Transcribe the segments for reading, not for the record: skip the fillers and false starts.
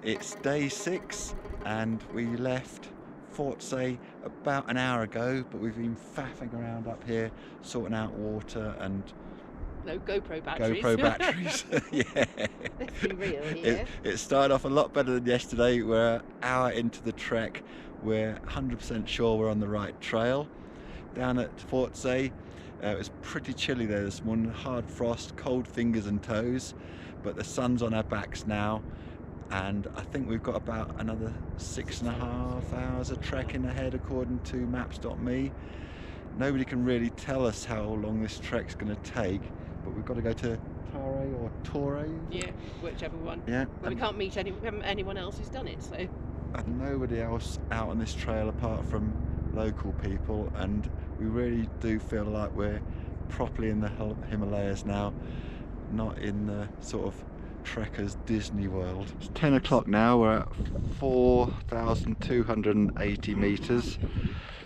It's day 6 and we left Phortse about an hour ago, but we've been faffing around up here sorting out water and no GoPro batteries. GoPro batteries. Yeah. Let's be real here. It started off a lot better than yesterday. We're an hour into the trek. We're 100% sure we're on the right trail. Down at Phortse, it was pretty chilly there this morning, hard frost, cold fingers and toes, but the sun's on our backs now. And I think we've got about another 6.5 hours of trekking ahead according to maps.me. Nobody can really tell us how long this trek's going to take, but we've got to go to Tare or Torre. Yeah, whichever one. Yeah. Well, we can't meet anyone else who's done it, so. And nobody else out on this trail apart from local people, and we really do feel like we're properly in the Himalayas now, not in the sort of trekkers Disney World. It's 10 o'clock now, we're at 4,280 meters.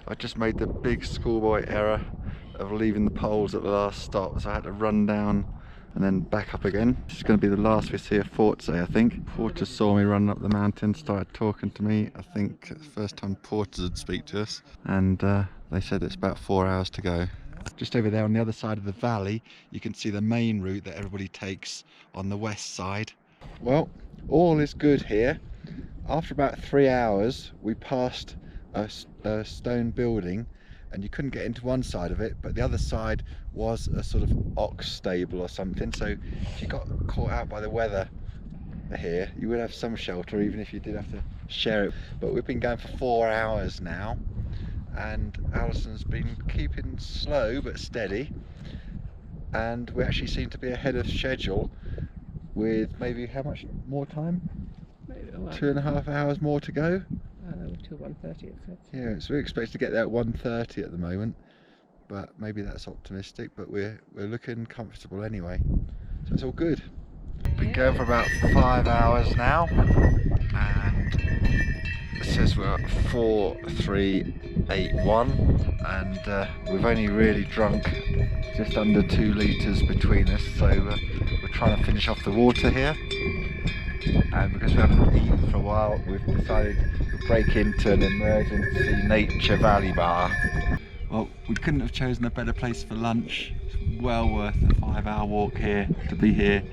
I just made the big schoolboy error of leaving the poles at the last stop, so I had to run down and then back up again. This is going to be the last we see of Phortse, I think. Porters saw me running up the mountain, started talking to me. I think it's the first time porters would speak to us, and they said it's about 4 hours to go. Just over there on the other side of the valley, you can see the main route that everybody takes on the west side. Well, all is good here. After about 3 hours, we passed a stone building, and you couldn't get into one side of it, but the other side was a sort of ox stable or something. So if you got caught out by the weather here, you would have some shelter, even if you did have to share it. But we've been going for 4 hours now, and Alison's been keeping slow but steady, and we actually seem to be ahead of schedule with maybe how much more time? Maybe 2.5 hours more to go. Till 1:30 it says. Yeah, so we expect to get there at 1:30 at the moment, but maybe that's optimistic, but we're looking comfortable anyway, so it's all good. Been going for about 5 hours now, and it says we're at 4,381, and we've only really drunk just under 2 litres between us, so we're trying to finish off the water here. And because we haven't eaten for a while, we've decided to break into an emergency nature valley bar. Well, we couldn't have chosen a better place for lunch. It's well worth a 5-hour walk here to be here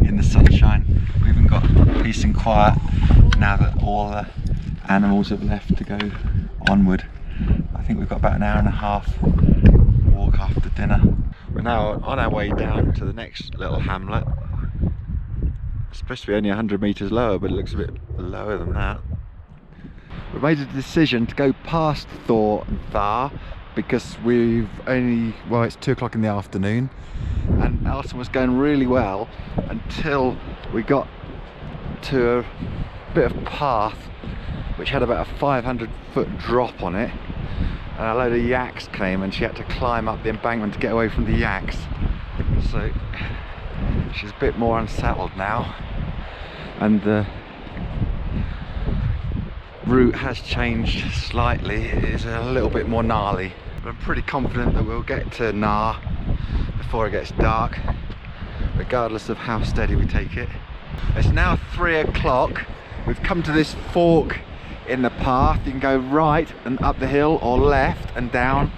in the sunshine. We even got peace and quiet now that all the animals have left to go onward. I think we've got about an hour and a half walk after dinner. We're now on our way down to the next little hamlet. It's supposed to be only 100 meters lower, but it looks a bit lower than that. We've made a decision to go past Thor and Thar because we've only, well, it's 2 o'clock in the afternoon, and Alison was going really well until we got to a bit of path which had about a 500-foot drop on it, and a load of yaks came and she had to climb up the embankment to get away from the yaks. So she's a bit more unsettled now, and the route has changed slightly. It is a little bit more gnarly, but I'm pretty confident that we'll get to Nar before it gets dark, regardless of how steady we take it. It's now 3 o'clock. We've come to this fork in the path. You can go right and up the hill, or left and down.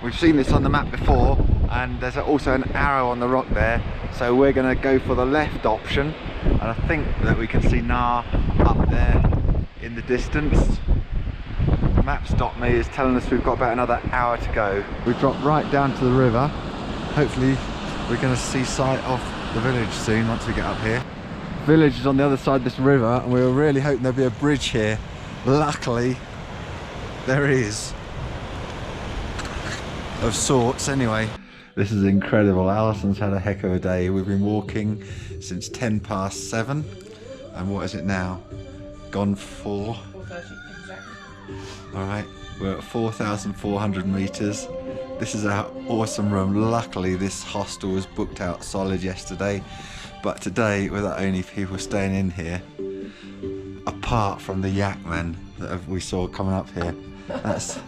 We've seen this on the map before, and there's also an arrow on the rock there, so we're going to go for the left option, and I think that we can see Nar up there in the distance. Maps.me is telling us we've got about another hour to go. We've dropped right down to the river. Hopefully we're going to see sight of the village soon once we get up here. The village is on the other side of this river, and we were really hoping there'd be a bridge here. Luckily there is, of sorts anyway. This is incredible. Alison's had a heck of a day. We've been walking since 7:10, and what is it now? Gone 4. 4:30 exactly. Alright, we're at 4,400 meters. This is our awesome room. Luckily this hostel was booked out solid yesterday, but today we're the only people staying in here, apart from the yak men that we saw coming up here. That's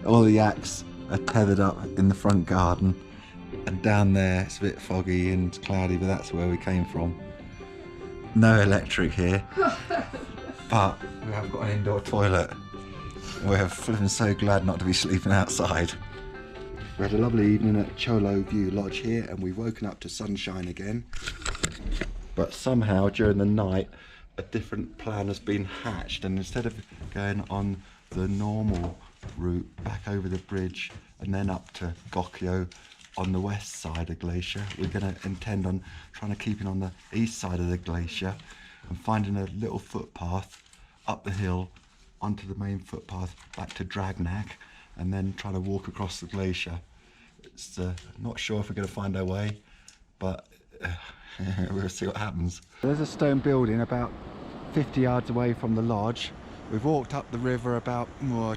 all the yaks are tethered up in the front garden, and down there it's a bit foggy and cloudy, but that's where we came from. No electric here. but we have got an indoor toilet. We're flipping so glad not to be sleeping outside. We had a lovely evening at Cholo View Lodge here, and we've woken up to sunshine again. But somehow during the night a different plan has been hatched, and instead of going on the normal route back over the bridge and then up to Gokyo on the west side of glacier, we're going to intend on trying to keep it on the east side of the glacier and finding a little footpath up the hill onto the main footpath back to Dragnac, and then try to walk across the glacier. It's not sure if we're going to find our way, but we'll see what happens. There's a stone building about 50 yards away from the lodge. We've walked up the river about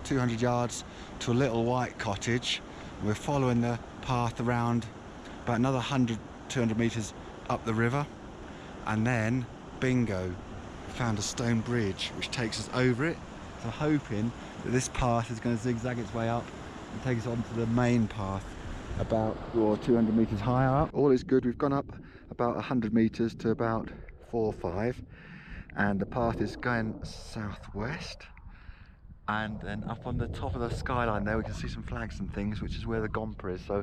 200 yards to a little white cottage. We're following the path around about another 100, 200 metres up the river, and then bingo, we found a stone bridge which takes us over it. So hoping that this path is going to zigzag its way up and take us onto the main path about 200 metres higher up. All is good. We've gone up about 100 metres to about 4 or 5, and the path is going southwest, and then up on the top of the skyline there we can see some flags and things, which is where the Gompa is. So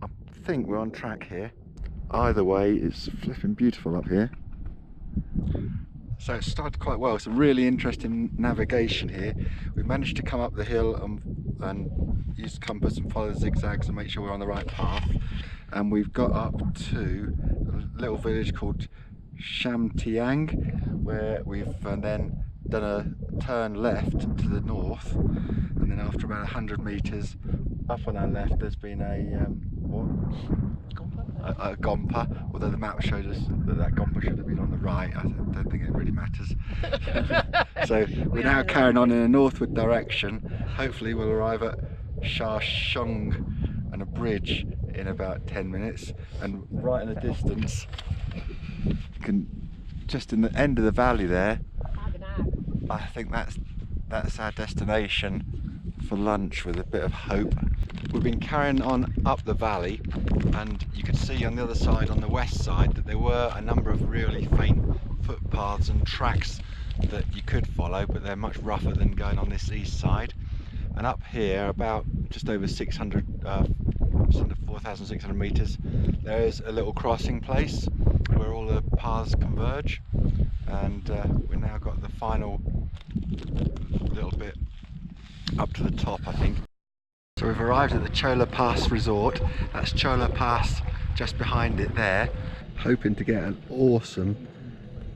I think we're on track here. Either way, it's flipping beautiful up here. So it started quite well. It's a really interesting navigation here. We managed to come up the hill and use the compass and follow the zigzags and make sure we're on the right path. And we've got up to a little village called Shamtiang, where we've then done a turn left to the north. And then after about 100 metres up on our left, there's been a Gompa, although the map showed us that Gompa should have been on the right. I don't think it really matters. So we're now carrying on in a northward direction. Hopefully we'll arrive at Shashong and a bridge in about 10 minutes. And right in the distance, you can, just in the end of the valley there, I think that's our destination for lunch with a bit of hope. We've been carrying on up the valley, and you could see on the other side, on the west side, that there were a number of really faint footpaths and tracks that you could follow, but they're much rougher than going on this east side. And up here, about just over 4,600 metres, there is a little crossing place where all the paths converge, and we've now got the final little bit up to the top, I think. So we've arrived at the Cholo Pass resort. That's Cholo Pass just behind it there. Hoping to get an awesome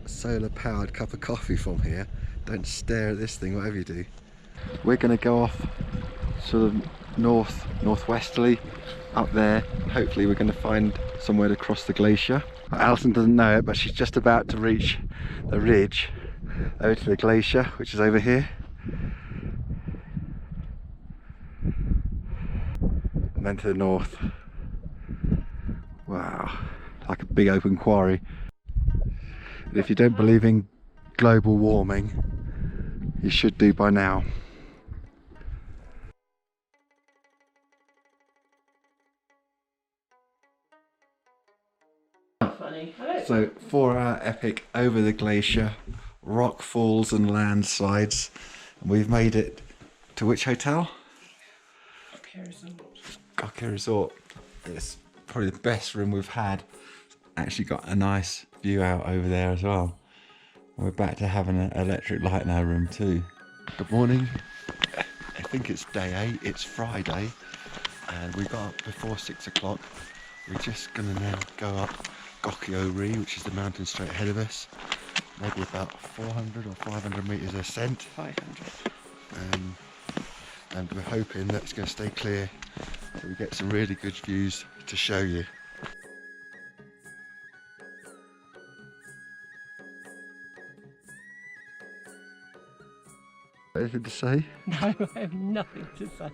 solar powered cup of coffee from here. Don't stare at this thing, whatever you do. We're going to go off sort of northwesterly up there. Hopefully we're going to find somewhere to cross the glacier. Alison doesn't know it, but she's just about to reach the ridge over to the glacier, which is over here. And then to the north. Wow, like a big open quarry. And if you don't believe in global warming, you should do by now. Funny. So 4-hour epic over the glacier, rock falls and landslides, and we've made it to which hotel? Gokyo Resort. It's probably the best room we've had. Actually got a nice view out over there as well. We're back to having an electric light in our room too. Good morning. I think it's day 8, it's Friday, and we got up before 6 o'clock. We're just gonna now go up Gokyo Ri, which is the mountain straight ahead of us. Maybe about 400 or 500 metres ascent. 500. And we're hoping that it's going to stay clear so we get some really good views to show you. Anything to say? No, I have nothing to say.